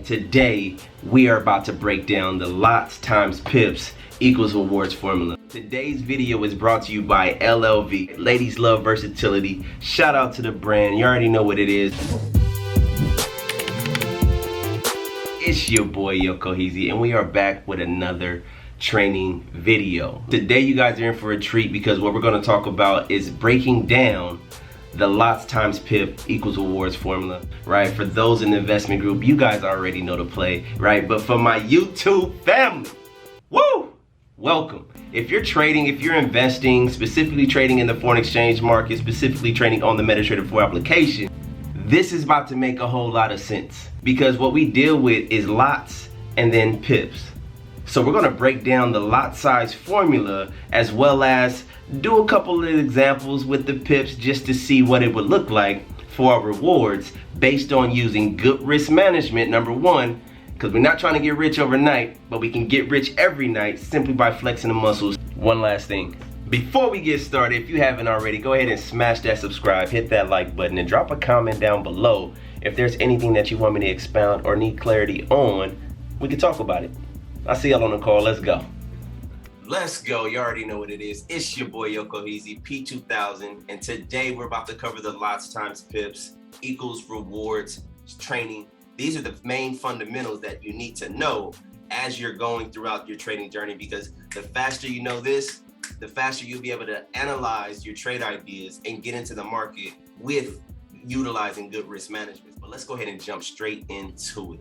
Today, we are about to break down the lots times pips equals rewards formula. Today's video is brought to you by LLV. Ladies love versatility. Shout out to the brand. You already know what it is. It's your boy, Cohizzy, and we are back with another training video. Today, you guys are in for a treat because what we're going to talk about is breaking down the lots times pip equals rewards formula, right? For those in the investment group, you guys already know the play, right? But for my YouTube family, woo! Welcome. If you're trading, if you're investing, specifically trading in the foreign exchange market, specifically trading on the MT4 application, this is about to make a whole lot of sense because what we deal with is lots and then pips. So we're gonna break down the lot size formula as well as do a couple of examples with the pips just to see what it would look like for our rewards based on using good risk management, number one, because we're not trying to get rich overnight, but we can get rich every night simply by flexing the muscles. One last thing. Before we get started, if you haven't already, go ahead and smash that subscribe, hit that like button, and drop a comment down below if there's anything that you want me to expound or need clarity on. We can talk about it. I'll see y'all on the call. Let's go. Let's go. You already know what it is. It's your boy Cohizzy, P2000, and today we're about to cover the lots times pips equals rewards training. These are the main fundamentals that you need to know as you're going throughout your trading journey, because the faster you know this, the faster you'll be able to analyze your trade ideas and get into the market with utilizing good risk management. But let's go ahead and jump straight into it.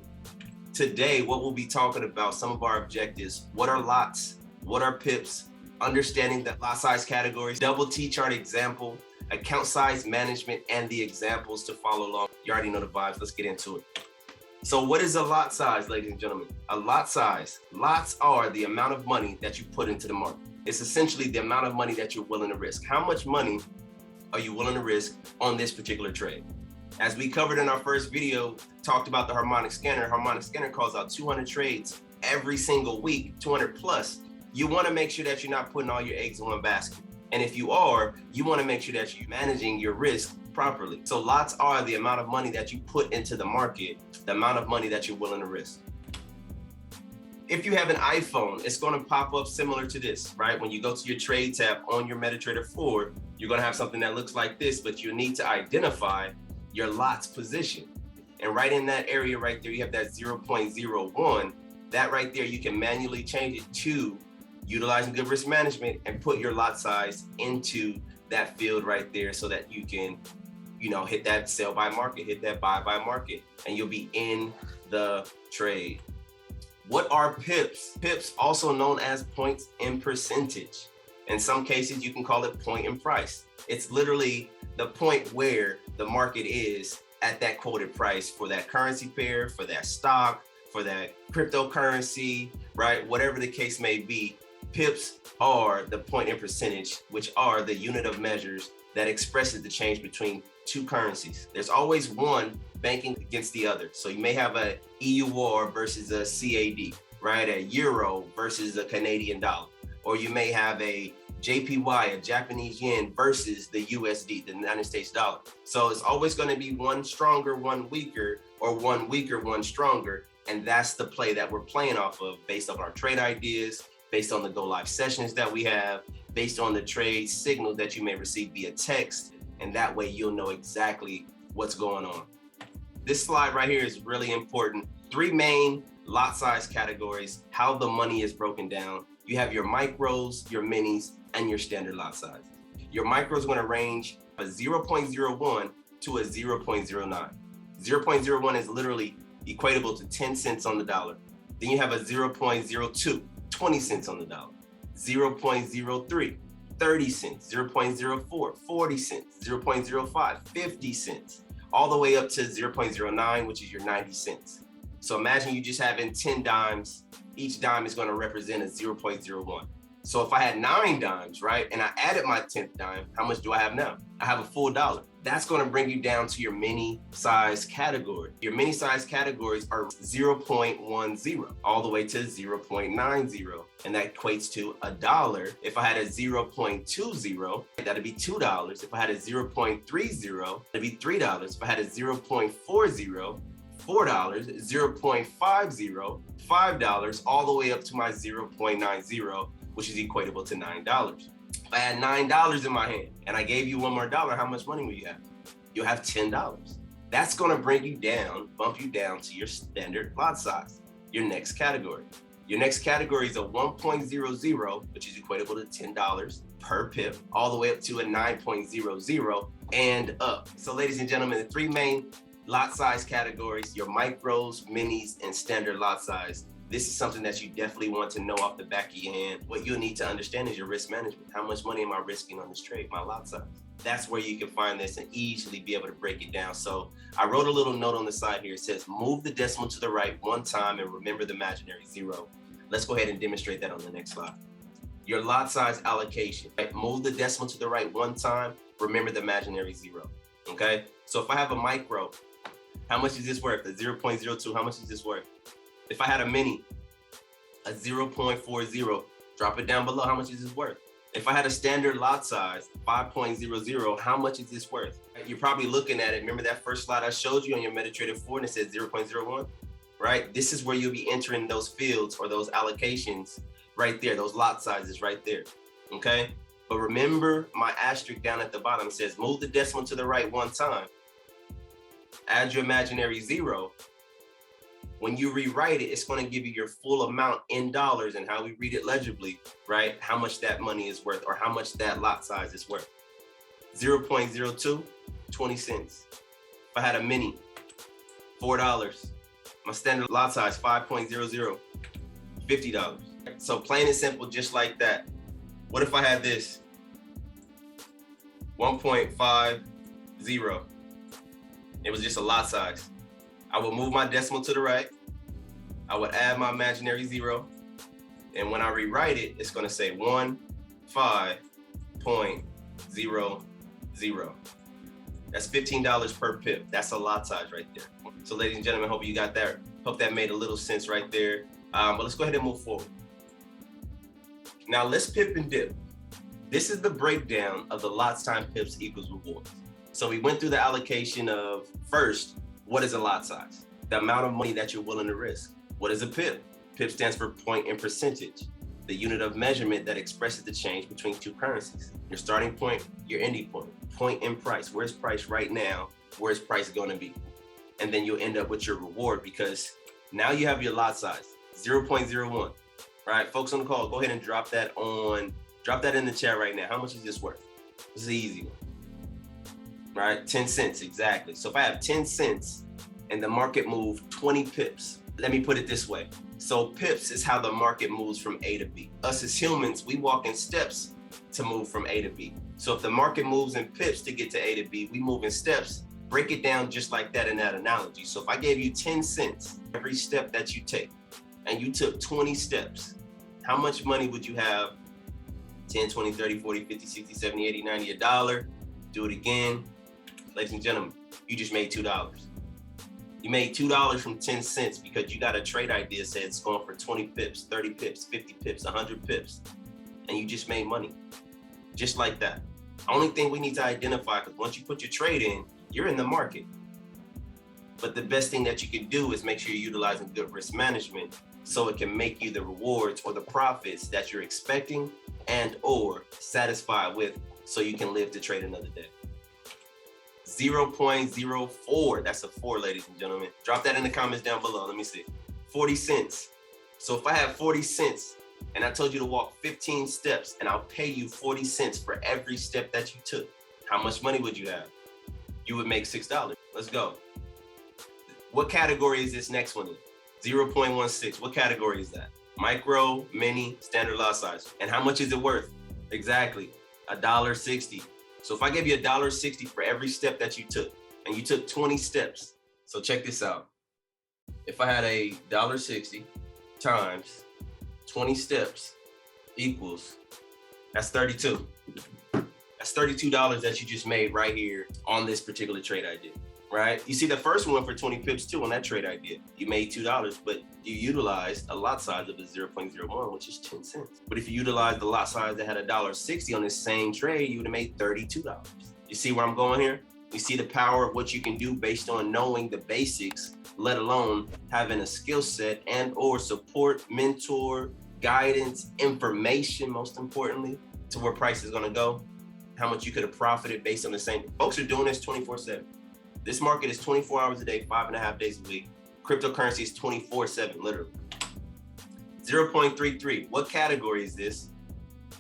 Today, what we'll be talking about, some of our objectives, what are lots, what are pips, understanding the lot size categories, double T-chart example, account size management, and the examples to follow along. You already know the vibes, let's get into it. So what is a lot size, ladies and gentlemen? A lot size, lots are the amount of money that you put into the market. It's essentially the amount of money that you're willing to risk. How much money are you willing to risk on this particular trade? As we covered in our first video, talked about the harmonic scanner. Harmonic scanner calls out 200 trades every single week, 200 plus. You want to make sure that you're not putting all your eggs in one basket. And if you are, you want to make sure that you're managing your risk properly. So lots are the amount of money that you put into the market, the amount of money that you're willing to risk. If you have an iPhone, it's going to pop up similar to this, right? When you go to your trade tab on your MT4, you're going to have something that looks like this, but you need to identify your lots position. And right in that area right there, you have that 0.01. That right there, you can manually change it to utilizing good risk management and put your lot size into that field right there so that you can, hit that sell by market, hit that buy by market, and you'll be in the trade. What are pips? Pips, also known as points in percentage. In some cases, you can call it point in price. It's literally the point where the market is at that quoted price for that currency pair, for that stock, for that cryptocurrency, right? Whatever the case may be, pips are the point in percentage, which are the unit of measures that expresses the change between two currencies. There's always one banking against the other. So you may have a EUR versus a CAD, right? A euro versus a Canadian dollar. Or you may have a JPY, a Japanese yen versus the USD, the United States dollar. So it's always going to be one stronger, one weaker, or one weaker, one stronger. And that's the play that we're playing off of based on our trade ideas, based on the go live sessions that we have, based on the trade signal that you may receive via text. And that way you'll know exactly what's going on. This slide right here is really important. Three main lot size categories, how the money is broken down. You have your micros, your minis, and your standard lot size. Your micro is going to range a 0.01 to a 0.09. 0.01 is literally equatable to 10 cents on the dollar. Then you have a 0.02, 20 cents on the dollar. 0.03, 30 cents. 0.04, 40 cents. 0.05, 50 cents. All the way up to 0.09, which is your 90 cents. So imagine you just having 10 dimes. Each dime is going to represent a 0.01. So if I had 9 dimes, right, and I added my 10th dime, how much do I have now? I have a full $1. That's going to bring you down to your mini size category. Your mini size categories are 0.10 all the way to 0.90. And that equates to $1. If I had a 0.20, that'd be $2. If I had a 0.30, that'd be $3. If I had a 0.40, $4, $0.50, $5, all the way up to my 0.90, which is equatable to $9. If I had $9 in my hand and I gave you one more dollar, how much money will you have? You'll have $10. That's gonna bring you down, bump you down to your standard lot size, your next category. Your next category is a 1.00, which is equatable to $10 per pip, all the way up to a 9.00 and up. So ladies and gentlemen, the three main lot size categories, your micros, minis, and standard lot size. This is something that you definitely want to know off the back of your hand. What you'll need to understand is your risk management. How much money am I risking on this trade, my lot size? That's where you can find this and easily be able to break it down. So I wrote a little note on the side here. It says, move the decimal to the right one time and remember the imaginary zero. Let's go ahead and demonstrate that on the next slide. Your lot size allocation, right? Move the decimal to the right one time, remember the imaginary zero, okay? So if I have a micro, how much is this worth? A 0.02, how much is this worth? If I had a mini, a 0.40, drop it down below, how much is this worth? If I had a standard lot size, 5.00, how much is this worth? You're probably looking at it. Remember that first slide I showed you on your MetaTrader 4 and it said 0.01, right? This is where you'll be entering those fields or those allocations right there, those lot sizes right there, okay? But remember my asterisk down at the bottom says, move the decimal to the right one time. Add your imaginary zero. When you rewrite it, it's going to give you your full amount in dollars and how we read it legibly, right? How much that money is worth or how much that lot size is worth. 0.02, 20 cents. If I had a mini, $4. My standard lot size, 5.00, $50. So plain and simple, just like that. What if I had this? 1.50. It was just a lot size. I would move my decimal to the right. I would add my imaginary zero. And when I rewrite it, it's gonna say 15.00. That's $15 per pip. That's a lot size right there. So ladies and gentlemen, hope you got that. Hope that made a little sense right there. But let's go ahead and move forward. Now let's pip and dip. This is the breakdown of the lots times pips equals rewards. So we went through the allocation of first, what is a lot size? The amount of money that you're willing to risk. What is a pip? PIP stands for point in percentage, the unit of measurement that expresses the change between two currencies. Your starting point, your ending point, point in price. Where's price right now? Where's price going to be? And then you'll end up with your reward because now you have your lot size, 0.01. All right, folks on the call, go ahead and drop that in the chat right now. How much is this worth? This is an easy one. Right, 10 cents, exactly. So if I have 10 cents and the market moved 20 pips, let me put it this way. So pips is how the market moves from A to B. Us as humans, we walk in steps to move from A to B. So if the market moves in pips to get to A to B, we move in steps. Break it down just like that in that analogy. So if I gave you 10 cents every step that you take, and you took 20 steps, how much money would you have? 10, 20, 30, 40, 50, 60, 70, 80, 90, $1. Do it again. Ladies and gentlemen, you just made $2. You made $2 from 10 cents because you got a trade idea said it's going for 20 pips, 30 pips, 50 pips, 100 pips, and you just made money. Just like that. Only thing we need to identify, because once you put your trade in, you're in the market. But the best thing that you can do is make sure you're utilizing good risk management so it can make you the rewards or the profits that you're expecting and or satisfied with so you can live to trade another day. 0.04, that's a 4, ladies and gentlemen. Drop that in the comments down below, let me see. 40 cents. So if I have 40 cents and I told you to walk 15 steps and I'll pay you 40 cents for every step that you took, how much money would you have? You would make $6. Let's go. What category is this next one in? 0.16, what category is that? Micro, mini, standard lot size. And how much is it worth? Exactly, $1.60. So if I gave you $1.60 for every step that you took, and you took 20 steps, so check this out. If I had a $1.60 times 20 steps equals, that's 32. That's $32 that you just made right here on this particular trade idea, right? You see the first one for 20 pips too on that trade idea. You made $2, but you utilized a lot size of a 0.01, which is 10 cents. But if you utilized the lot size that had $1.60 on this same trade, you would have made $32. You see where I'm going here? You see the power of what you can do based on knowing the basics let alone having a skill set and or support, mentor, guidance, information, most importantly, to where price is gonna go, how much you could have profited based on the same. Folks are doing this 24/7. This market is 24 hours a day, 5.5 days a week. Cryptocurrency is 24/7, literally. 0.33, what category is this?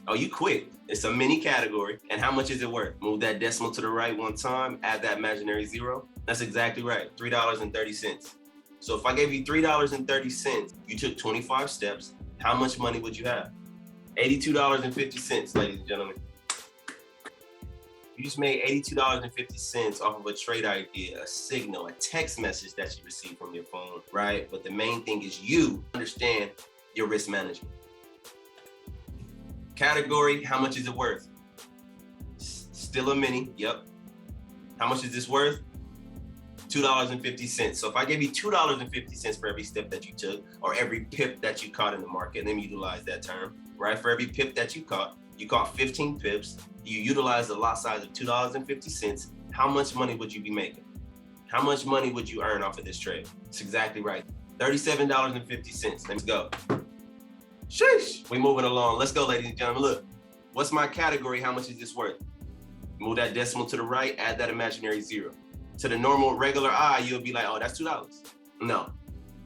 Oh, you quick. It's a mini category. And how much is it worth? Move that decimal to the right one time, add that imaginary zero. That's exactly right, $3.30. So if I gave you $3.30, you took 25 steps, how much money would you have? $82.50, ladies and gentlemen. You just made $82.50 off of a trade idea, a signal, a text message that you received from your phone, right? But the main thing is you understand your risk management. Category, how much is it worth? Still a mini, yep. How much is this worth? $2.50. So if I gave you $2.50 for every step that you took, or every pip that you caught in the market, let me utilize that term, right? For every pip that you caught 15 pips, you utilize a lot size of $2.50, how much money would you be making? How much money would you earn off of this trade? It's exactly right, $37.50. Let's go. Sheesh, we moving along. Let's go, ladies and gentlemen. Look, what's my category? How much is this worth? Move that decimal to the right, add that imaginary zero. To the normal, regular eye, you'll be like, oh, that's $2. No,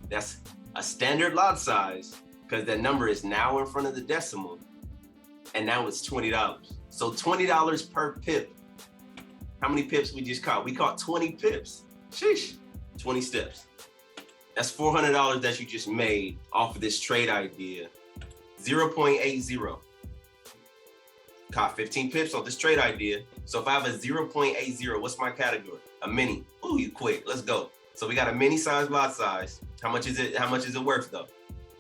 that's a standard lot size because that number is now in front of the decimal, and now it's $20. So $20 per pip. How many pips we just caught? We caught 20 pips. Sheesh, 20 steps. That's $400 that you just made off of this trade idea. 0.80. Caught 15 pips on this trade idea. So if I have a 0.80, what's my category? A mini. Ooh, you quick. Let's go. So we got a mini size lot size. How much is it? How much is it worth though?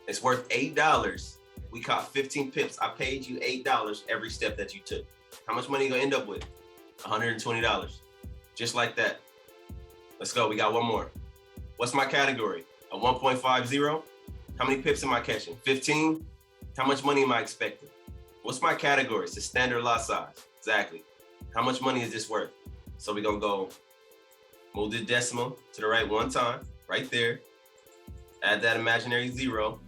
It's worth $8. We caught 15 pips. I paid you $8 every step that you took. How much money you gonna end up with? $120. Just like that. Let's go. We got one more. What's my category? A 1.50. How many pips am I catching? 15. How much money am I expecting? What's my category? It's a standard lot size. Exactly. How much money is this worth? So we're gonna go move the decimal to the right one time, right there. Add that imaginary zero.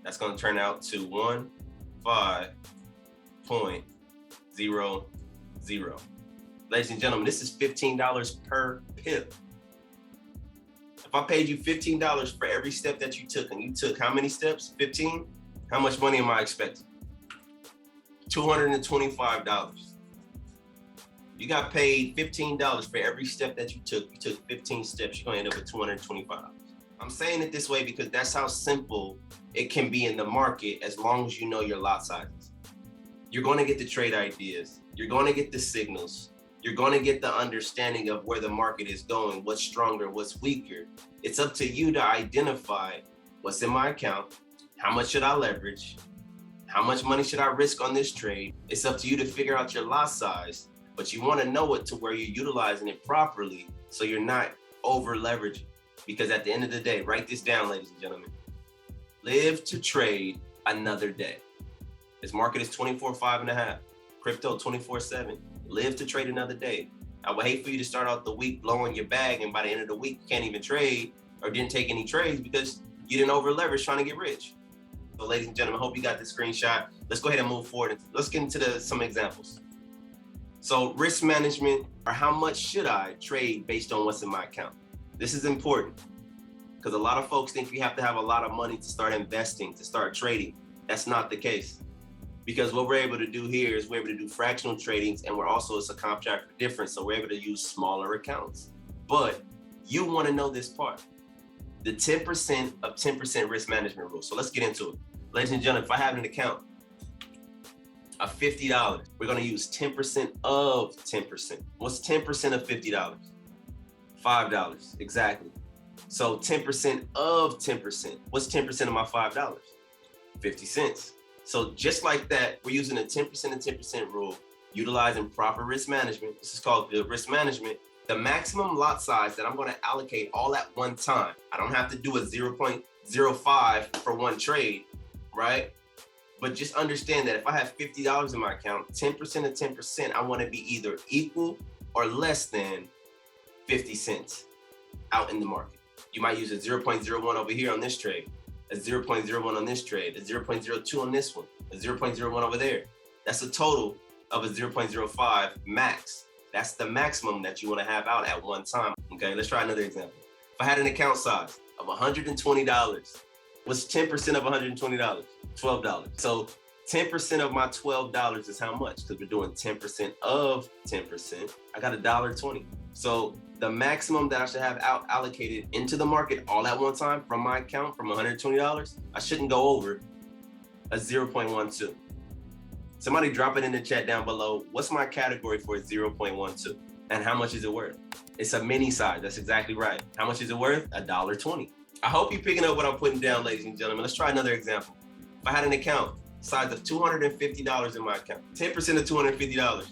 That's gonna turn out to 15.00. Ladies and gentlemen, this is $15 per pip. If I paid you $15 for every step that you took, and you took how many steps? 15? How much money am I expecting? $225. You got paid $15 for every step that you took. You took 15 steps, you're gonna end up with $225. I'm saying it this way because that's how simple it can be in the market as long as you know your lot sizes. You're gonna get the trade ideas. You're gonna get the signals. You're gonna get the understanding of where the market is going, what's stronger, what's weaker. It's up to you to identify what's in my account, how much should I leverage, how much money should I risk on this trade. It's up to you to figure out your lot size, but you wanna know it to where you're utilizing it properly so you're not over leveraging. Because at the end of the day, write this down, ladies and gentlemen. Live to trade another day. This market is 24/5.5. Crypto 24/7. Live to trade another day. I would hate for you to start out the week blowing your bag and by the end of the week you can't even trade or didn't take any trades because you didn't over leverage trying to get rich. So ladies and gentlemen, I hope you got the screenshot. Let's go ahead and move forward. Let's get into some examples. So risk management, or how much should I trade based on what's in my account? This is important because a lot of folks think you have to have a lot of money to start investing, to start trading. That's not the case. Because what we're able to do here is we're able to do fractional tradings, and we're also, it's a contract for difference, so we're able to use smaller accounts. But you want to know this part, the 10% of 10% risk management rule. So let's get into it. Ladies and gentlemen, if I have an account of $50, we're going to use 10% of 10%. What's 10% of $50? $5, exactly. So 10% of 10%. What's 10% of my $5? 50 cents. So just like that, we're using a 10% and 10% rule, utilizing proper risk management. This is called the risk management. The maximum lot size that I'm going to allocate all at one time. I don't have to do a 0.05 for one trade, right? But just understand that if I have $50 in my account, 10% of 10%, I want to be either equal or less than 50 cents out in the market. You might use a 0.01 over here on this trade, a 0.01 on this trade, a 0.02 on this one, a 0.01 over there. That's a total of a 0.05 max. That's the maximum that you want to have out at one time. Okay, let's try another example. If I had an account size of $120, what's 10% of $120? $12. So 10% of my $12 is how much? Because we're doing 10% of 10%. I got $1.20. So the maximum that I should have allocated into the market all at one time from my account from $120, I shouldn't go over a 0.12. Somebody drop it in the chat down below. What's my category for a 0.12? And how much is it worth? It's a mini size. That's exactly right. How much is it worth? $1.20. I hope you're picking up what I'm putting down, ladies and gentlemen. Let's try another example. If I had an account size of $250 in my account, 10% of $250,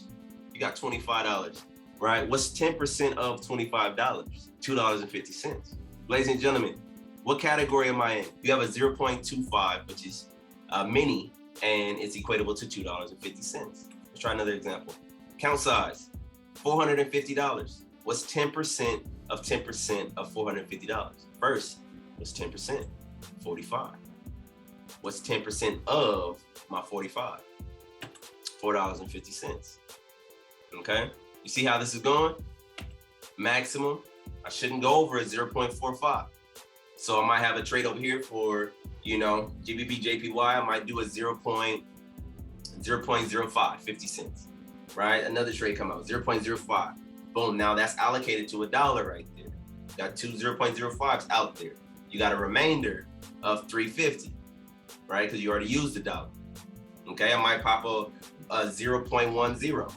you got $25, right? What's 10% of $25? $2.50. Ladies and gentlemen, what category am I in? You have a 0.25, which is a mini, and it's equatable to $2.50. Let's try another example. Account size, $450. What's 10% of 10% of $450? First, what's 10%? 45. What's 10% of my 45? $4.50. Okay, you see how this is going? Maximum, I shouldn't go over a 0.45. So I might have a trade over here for, GBP, JPY, I might do a 0.05, 50 cents, right? Another trade come out, 0.05. Boom, now that's allocated to $1 right there. Got two 0.05s out there. You got a remainder of 350, right? Because you already used $1. Okay, I might pop a 0.10.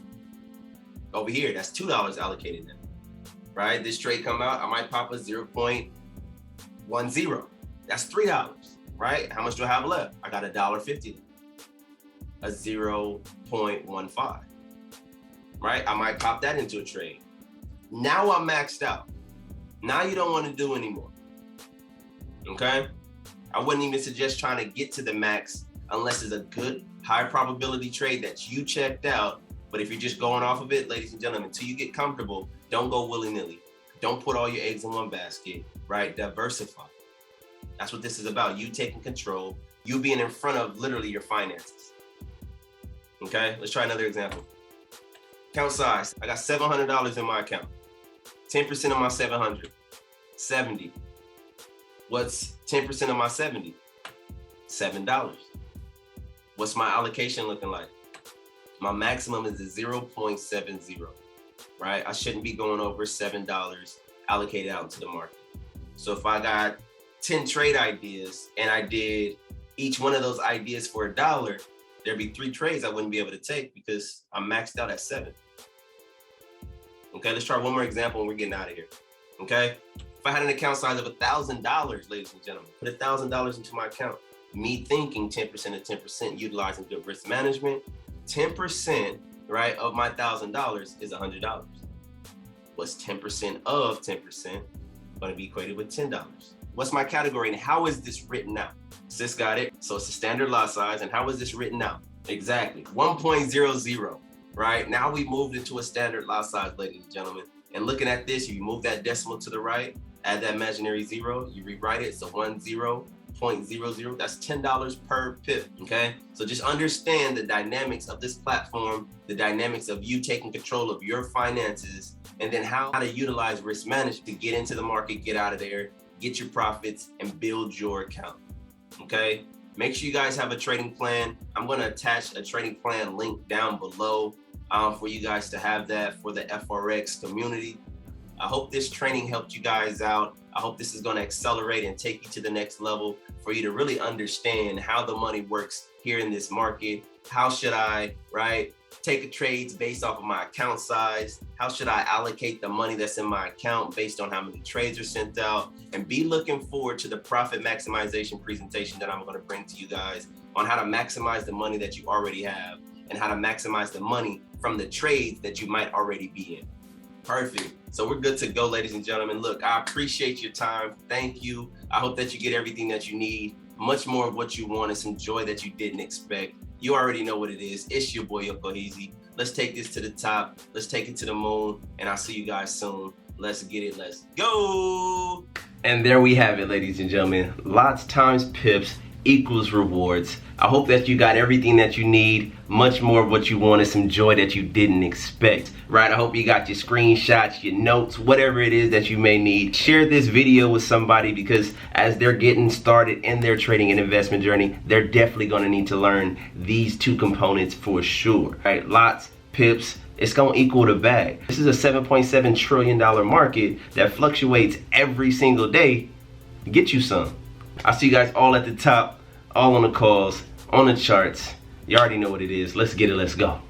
Over here, that's $2 allocated now, right? This trade come out, I might pop a 0.10. That's $3, right? How much do I have left? I got $1.50, a 0.15, right? I might pop that into a trade. Now I'm maxed out. Now you don't want to do anymore, okay? I wouldn't even suggest trying to get to the max unless it's a good, high probability trade that you checked out. But if you're just going off of it, ladies and gentlemen, until you get comfortable, don't go willy-nilly. Don't put all your eggs in one basket, right? Diversify. That's what this is about. You taking control, you being in front of literally your finances. Okay, let's try another example. Account size, I got $700 in my account. 10% of my 700, 70. What's 10% of my 70? $7. What's my allocation looking like? My maximum is a 0.70, right? I shouldn't be going over $7 allocated out into the market. So if I got 10 trade ideas and I did each one of those ideas for $1, there'd be 3 trades I wouldn't be able to take because I'm maxed out at 7. Okay, let's try one more example and we're getting out of here. Okay, if I had an account size of $1,000, ladies and gentlemen, put $1,000 into my account. Me thinking 10% of 10%, utilizing good risk management. 10%, right, of my $1,000 is $100. What's 10% of 10% going to be equated with $10? What's my category and how is this written out? Sis got it. So it's a standard lot size. And how is this written out? Exactly, 1.00, right? Now we moved into a standard lot size, ladies and gentlemen. And looking at this, you move that decimal to the right, add that imaginary 0, you rewrite it, so 10.00, that's $10 per pip, okay? So just understand the dynamics of this platform, the dynamics of you taking control of your finances, and then how to utilize risk management to get into the market, get out of there, get your profits, and build your account, okay? Make sure you guys have a trading plan. I'm gonna attach a trading plan link down below for you guys to have that for the FRX community. I hope this training helped you guys out. I hope this is going to accelerate and take you to the next level for you to really understand how the money works here in this market. How should I, right, take trades based off of my account size? How should I allocate the money that's in my account based on how many trades are sent out? And be looking forward to the profit maximization presentation that I'm going to bring to you guys on how to maximize the money that you already have and how to maximize the money from the trades that you might already be in. Perfect. So we're good to go, ladies and gentlemen. Look, I appreciate your time. Thank you. I hope that you get everything that you need, much more of what you want, and some joy that you didn't expect. You already know what it is. It's your boy, Cohizzy. Let's take this to the top. Let's take it to the moon, and I'll see you guys soon. Let's get it. Let's go. And there we have it, ladies and gentlemen. Lots times pips equals rewards. I hope that you got everything that you need, much more of what you wanted, some joy that you didn't expect, right? I hope you got your screenshots, your notes, whatever it is that you may need. Share this video with somebody, because as they're getting started in their trading and investment journey, they're definitely gonna need to learn these two components for sure, right? Lots, pips, it's gonna equal the bag. This is a $7.7 trillion market that fluctuates every single day. Get you some. I'll see you guys all at the top, all on the calls, on the charts. You already know what it is. Let's get it, let's go.